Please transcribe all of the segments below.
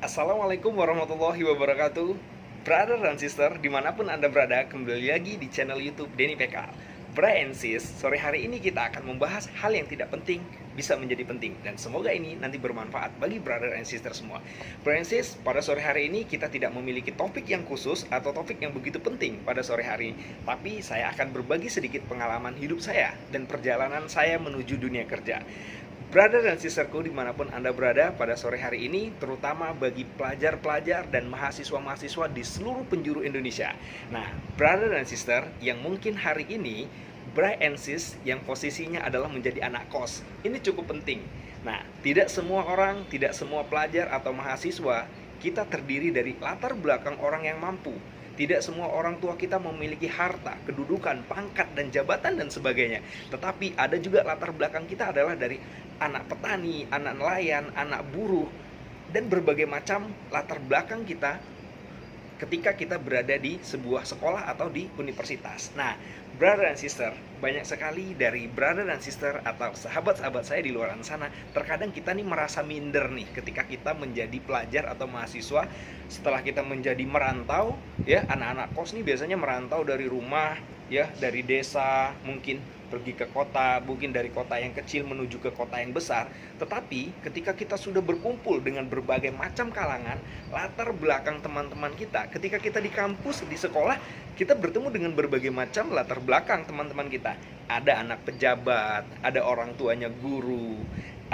Assalamualaikum warahmatullahi wabarakatuh. Brother dan sister, dimanapun Anda berada, kembali lagi di channel YouTube Denny PK. Bra and sis, sore hari ini kita akan membahas hal yang tidak penting bisa menjadi penting. Dan semoga ini nanti bermanfaat bagi brother and sister semua. Bra and sis, pada sore hari ini kita tidak memiliki topik yang khusus atau topik yang begitu penting pada sore hari ini. Tapi saya akan berbagi sedikit pengalaman hidup saya dan perjalanan saya menuju dunia kerja. Brother dan sisterku dimanapun Anda berada pada sore hari ini, terutama bagi pelajar-pelajar dan mahasiswa-mahasiswa di seluruh penjuru Indonesia. Nah, brother dan sister yang mungkin hari ini Bra and sis yang posisinya adalah menjadi anak kos. Ini cukup penting. Nah, tidak semua orang, tidak semua pelajar atau mahasiswa kita terdiri dari latar belakang orang yang mampu. Tidak semua orang tua kita memiliki harta, kedudukan, pangkat, dan jabatan dan sebagainya. Tetapi ada juga latar belakang kita adalah dari anak petani, anak nelayan, anak buruh, dan berbagai macam latar belakang kita ketika kita berada di sebuah sekolah atau di universitas. Nah, brother and sister, banyak sekali dari brother dan sister atau sahabat-sahabat saya di luar sana, terkadang kita nih merasa minder nih ketika kita menjadi pelajar atau mahasiswa setelah kita menjadi merantau, ya, anak-anak kos nih biasanya merantau dari rumah, ya, dari desa, mungkin pergi ke kota, mungkin dari kota yang kecil menuju ke kota yang besar. Tetapi ketika kita sudah berkumpul dengan berbagai macam kalangan, latar belakang teman-teman kita, ketika kita di kampus, di sekolah, kita bertemu dengan berbagai macam latar belakang teman-teman kita. Ada anak pejabat, ada orang tuanya guru,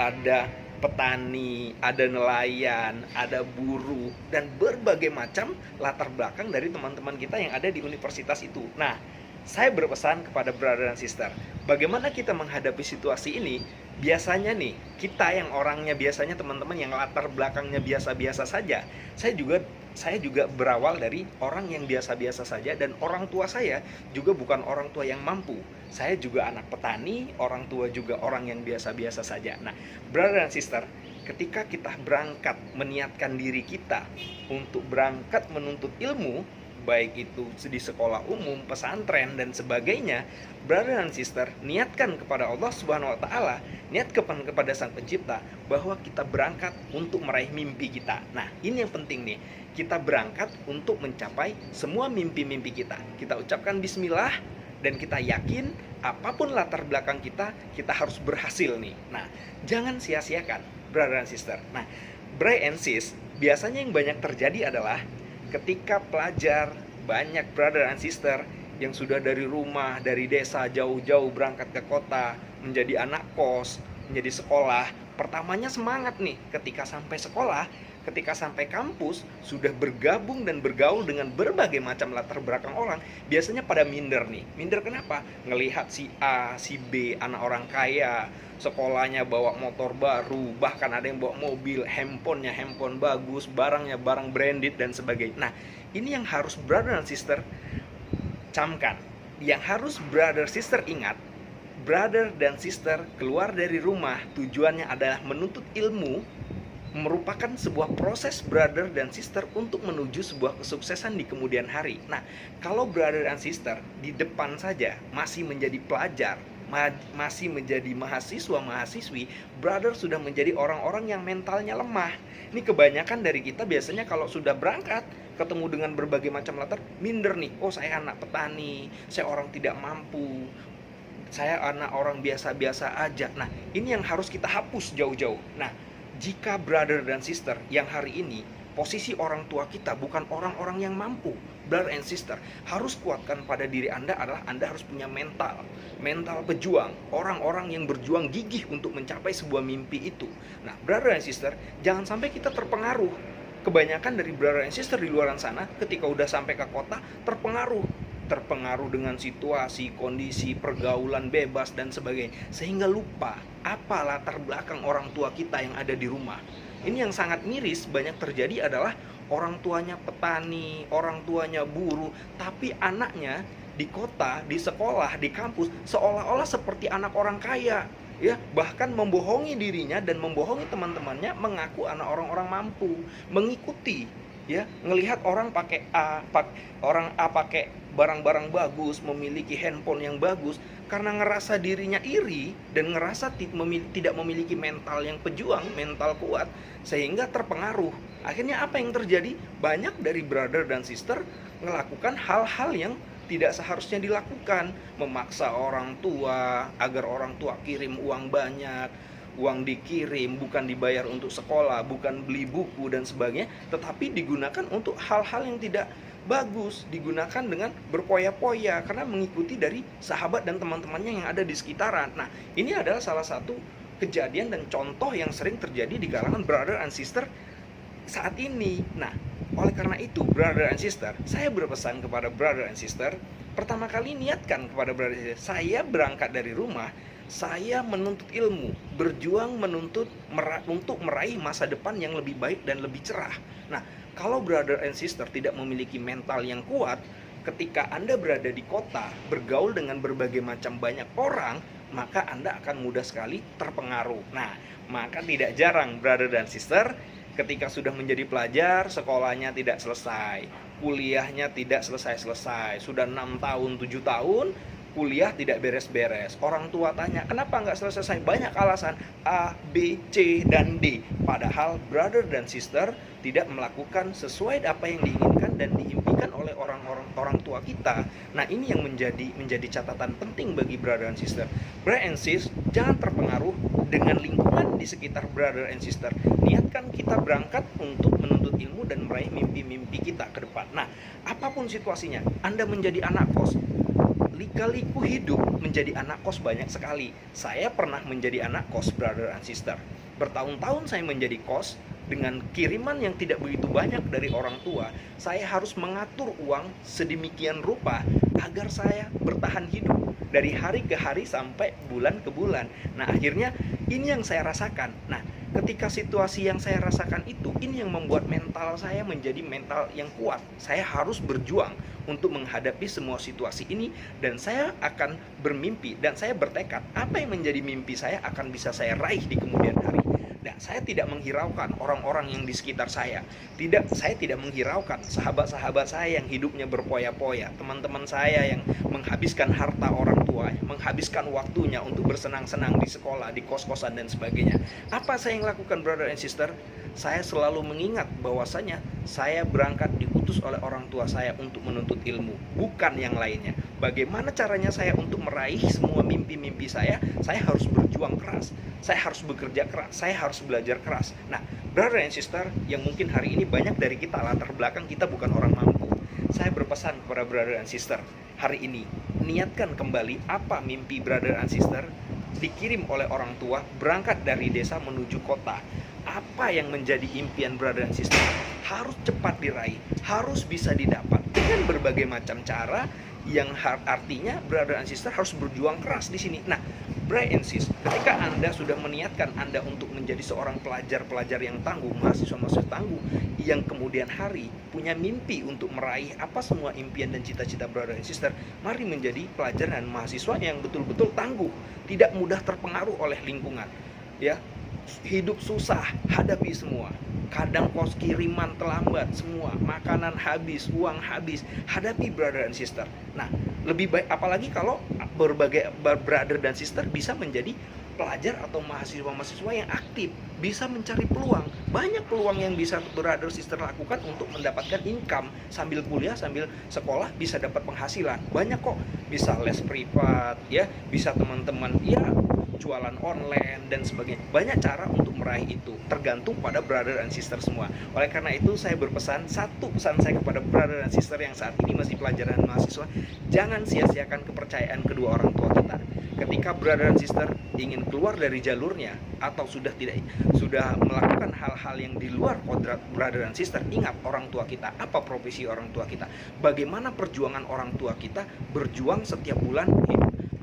ada petani, ada nelayan, ada buruh, dan berbagai macam latar belakang dari teman-teman kita yang ada di universitas itu. Nah, saya berpesan kepada brother dan sister, bagaimana kita menghadapi situasi ini? Biasanya nih, kita yang orangnya biasanya teman-teman yang latar belakangnya biasa-biasa saja. Saya juga berawal dari orang yang biasa-biasa saja, dan orang tua saya juga bukan orang tua yang mampu. Saya juga anak petani, orang tua juga orang yang biasa-biasa saja. Nah, brother dan sister, ketika kita berangkat meniatkan diri kita untuk berangkat menuntut ilmu, baik itu di sekolah umum, pesantren, dan sebagainya, brother dan sister, niatkan kepada Allah Subhanahu wa Ta'ala, niatkan kepada Sang Pencipta bahwa kita berangkat untuk meraih mimpi kita. Nah, ini yang penting nih, kita berangkat untuk mencapai semua mimpi-mimpi kita. Kita ucapkan bismillah dan kita yakin apapun latar belakang kita, kita harus berhasil nih. Nah, jangan sia-siakan, brother dan sister. Nah, bro and sis, biasanya yang banyak terjadi adalah ketika pelajar, banyak brother and sister yang sudah dari rumah, dari desa jauh-jauh berangkat ke kota, menjadi anak kos, menjadi sekolah. Pertamanya semangat nih, ketika sampai sekolah, ketika sampai kampus, sudah bergabung dan bergaul dengan berbagai macam latar belakang orang, biasanya pada minder nih. Minder kenapa? Ngelihat si A, si B, anak orang kaya, sekolahnya bawa motor baru, bahkan ada yang bawa mobil, handphonenya handphone bagus, barangnya barang branded dan sebagainya. Nah, ini yang harus brother dan sister camkan. Yang harus brother sister ingat, brother dan sister keluar dari rumah tujuannya adalah menuntut ilmu, merupakan sebuah proses brother dan sister untuk menuju sebuah kesuksesan di kemudian hari. Nah, kalau brother dan sister di depan saja masih menjadi pelajar, masih menjadi mahasiswa-mahasiswi, brother sudah menjadi orang-orang yang mentalnya lemah. Ini kebanyakan dari kita biasanya kalau sudah berangkat ketemu dengan berbagai macam latar, minder nih. Oh, saya anak petani, saya orang tidak mampu, saya anak orang biasa-biasa aja. Nah, ini yang harus kita hapus jauh-jauh. Nah, jika brother dan sister yang hari ini posisi orang tua kita bukan orang-orang yang mampu, brother and sister, harus kuatkan pada diri Anda adalah Anda harus punya mental pejuang, orang-orang yang berjuang gigih untuk mencapai sebuah mimpi itu. Nah, brother and sister, jangan sampai kita terpengaruh. Kebanyakan dari brother and sister di luar sana ketika udah sampai ke kota terpengaruh dengan situasi, kondisi, pergaulan bebas dan sebagainya, sehingga lupa apa latar belakang orang tua kita yang ada di rumah. Ini yang sangat miris banyak terjadi adalah orang tuanya petani, orang tuanya buruh, tapi anaknya di kota, di sekolah, di kampus seolah-olah seperti anak orang kaya, ya, bahkan membohongi dirinya dan membohongi teman-temannya, mengaku anak orang-orang mampu, mengikuti ya, ngelihat orang pakai orang A pakai barang-barang bagus, memiliki handphone yang bagus, karena ngerasa dirinya iri dan ngerasa tidak memiliki mental yang pejuang, mental kuat, sehingga terpengaruh. Akhirnya apa yang terjadi? Banyak dari brother dan sister melakukan hal-hal yang tidak seharusnya dilakukan, memaksa orang tua agar orang tua kirim uang banyak, uang dikirim bukan dibayar untuk sekolah, bukan beli buku dan sebagainya, tetapi digunakan untuk hal-hal yang tidak bagus, digunakan dengan berpoya-poya karena mengikuti dari sahabat dan teman-temannya yang ada di sekitaran. Nah, ini adalah salah satu kejadian dan contoh yang sering terjadi di kalangan brother and sister saat ini. Nah, oleh karena itu, brother and sister, saya berpesan kepada brother and sister, pertama kali niatkan kepada brother and sister, saya berangkat dari rumah, saya menuntut ilmu, berjuang untuk meraih masa depan yang lebih baik dan lebih cerah. Nah, kalau brother and sister tidak memiliki mental yang kuat, ketika Anda berada di kota, bergaul dengan berbagai macam banyak orang, maka Anda akan mudah sekali terpengaruh. Nah, maka tidak jarang brother dan sister, ketika sudah menjadi pelajar, sekolahnya tidak selesai, kuliahnya tidak selesai-selesai, sudah 6 tahun, 7 tahun, kuliah tidak beres-beres. Orang tua tanya, kenapa nggak selesai? Banyak alasan, A, B, C, dan D. Padahal brother dan sister tidak melakukan sesuai apa yang diinginkan dan diimpikan oleh orang tua kita. Nah, ini yang menjadi catatan penting bagi brother and sister. Brother and sis, jangan terpengaruh dengan lingkungan di sekitar brother and sister. Niatkan kita berangkat untuk menuntut ilmu dan meraih mimpi-mimpi kita ke depan. Nah, apapun situasinya, Anda menjadi anak kos, lika-liku hidup menjadi anak kos banyak sekali. Saya pernah menjadi anak kos brother and sister. Bertahun-tahun saya menjadi kos dengan kiriman yang tidak begitu banyak dari orang tua. Saya harus mengatur uang sedemikian rupa agar saya bertahan hidup dari hari ke hari sampai bulan ke bulan. Nah, akhirnya ini yang saya rasakan. Nah, ketika situasi yang saya rasakan itu, ini yang membuat mental saya menjadi mental yang kuat. Saya harus berjuang untuk menghadapi semua situasi ini, dan saya akan bermimpi dan saya bertekad apa yang menjadi mimpi saya akan bisa saya raih di kemudian hari. Dan saya tidak menghiraukan orang-orang yang di sekitar saya. Saya tidak menghiraukan sahabat-sahabat saya yang hidupnya berpoya-poya, teman-teman saya yang menghabiskan harta orang tua, menghabiskan waktunya untuk bersenang-senang di sekolah, di kos-kosan dan sebagainya. Apa saya yang lakukan brother and sister? Saya selalu mengingat bahwasanya saya berangkat diutus oleh orang tua saya untuk menuntut ilmu, bukan yang lainnya. Bagaimana caranya saya untuk meraih semua mimpi-mimpi saya? Saya harus berjuang keras, saya harus bekerja keras, saya harus belajar keras. Nah, brother and sister, yang mungkin hari ini banyak dari kita latar belakang kita bukan orang mampu, saya berpesan kepada brother and sister, hari ini niatkan kembali apa mimpi brother and sister, dikirim oleh orang tua, berangkat dari desa menuju kota. Apa yang menjadi impian brother and sister harus cepat diraih, harus bisa didapat dengan berbagai macam cara, yang artinya brother and sister harus berjuang keras di sini. Nah, brother and sis, ketika Anda sudah meniatkan Anda untuk menjadi seorang pelajar-pelajar yang tangguh, mahasiswa-mahasiswa tangguh, yang kemudian hari punya mimpi untuk meraih apa semua impian dan cita-cita brother and sister, mari menjadi pelajar dan mahasiswa yang betul-betul tangguh, tidak mudah terpengaruh oleh lingkungan. Ya, hidup susah, hadapi semua. Kadang kos kiriman terlambat, semua makanan habis, uang habis, hadapi brother and sister. Nah, lebih baik apalagi kalau berbagai brother dan sister bisa menjadi pelajar atau mahasiswa-mahasiswa yang aktif, bisa mencari peluang. Banyak peluang yang bisa brother sister lakukan untuk mendapatkan income sambil kuliah, sambil sekolah, bisa dapat penghasilan. Banyak kok, bisa les privat, ya, bisa teman-teman ya jualan online dan sebagainya. Banyak cara untuk meraih itu, tergantung pada brother and sister semua. Oleh karena itu saya berpesan, satu pesan saya kepada brother and sister yang saat ini masih pelajaran mahasiswa, jangan sia-siakan kepercayaan kedua orang tua kita. Ketika brother and sister ingin keluar dari jalurnya atau sudah melakukan hal-hal yang di luar kodrat brother and sister, ingat orang tua kita, apa profesi orang tua kita, bagaimana perjuangan orang tua kita berjuang setiap bulan,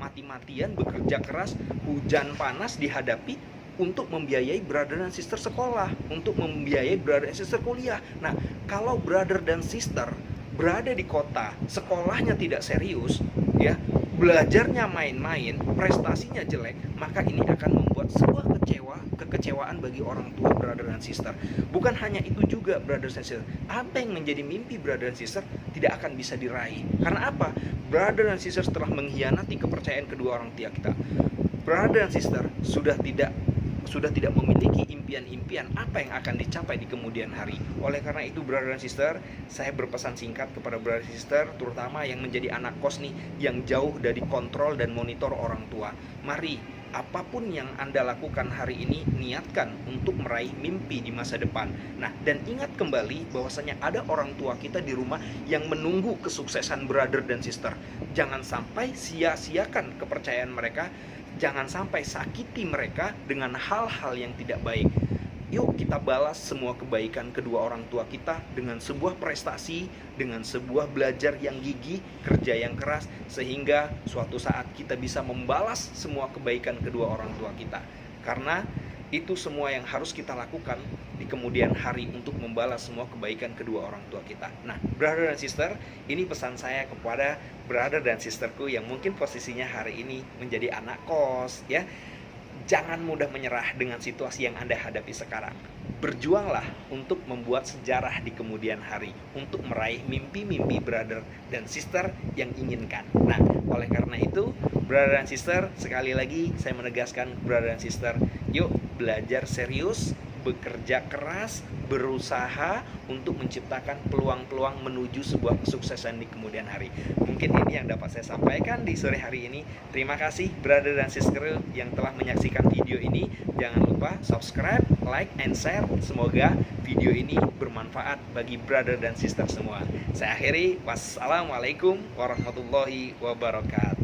mati-matian bekerja keras, hujan panas dihadapi untuk membiayai brother dan sister sekolah, untuk membiayai brother dan sister kuliah. Nah, kalau brother dan sister berada di kota, sekolahnya tidak serius, ya, belajarnya main-main, prestasinya jelek, maka ini akan membuat sebuah kekecewaan bagi orang tua brother dan sister. Bukan hanya itu juga brother dan sister, apa yang menjadi mimpi brother dan sister tidak akan bisa diraih. Karena apa? Brother dan sister telah mengkhianati kepercayaan kedua orang tua kita. Brother dan sister sudah tidak memiliki impian-impian apa yang akan dicapai di kemudian hari. Oleh karena itu brother dan sister, saya berpesan singkat kepada brother dan sister, terutama yang menjadi anak kos nih, yang jauh dari kontrol dan monitor orang tua. Mari, apapun yang Anda lakukan hari ini, niatkan untuk meraih mimpi di masa depan. Nah, dan ingat kembali bahwasanya ada orang tua kita di rumah yang menunggu kesuksesan brother dan sister. Jangan sampai sia-siakan kepercayaan mereka. Jangan sampai sakiti mereka dengan hal-hal yang tidak baik. Yuk kita balas semua kebaikan kedua orang tua kita dengan sebuah prestasi, dengan sebuah belajar yang gigih, kerja yang keras, sehingga suatu saat kita bisa membalas semua kebaikan kedua orang tua kita. Karena itu semua yang harus kita lakukan di kemudian hari untuk membalas semua kebaikan kedua orang tua kita. Nah, brother dan sister, ini pesan saya kepada brother dan sisterku yang mungkin posisinya hari ini menjadi anak kos, ya. Jangan mudah menyerah dengan situasi yang Anda hadapi sekarang. Berjuanglah untuk membuat sejarah di kemudian hari, untuk meraih mimpi-mimpi brother dan sister yang inginkan. Nah, oleh karena itu, brother dan sister, sekali lagi saya menegaskan brother dan sister, yuk belajar serius, bekerja keras, berusaha untuk menciptakan peluang-peluang menuju sebuah kesuksesan di kemudian hari. Mungkin ini yang dapat saya sampaikan di sore hari ini. Terima kasih brother dan sister yang telah menyaksikan video ini. Jangan lupa subscribe, like, and share. Semoga video ini bermanfaat bagi brother dan sister semua. Saya akhiri, wassalamualaikum warahmatullahi wabarakatuh.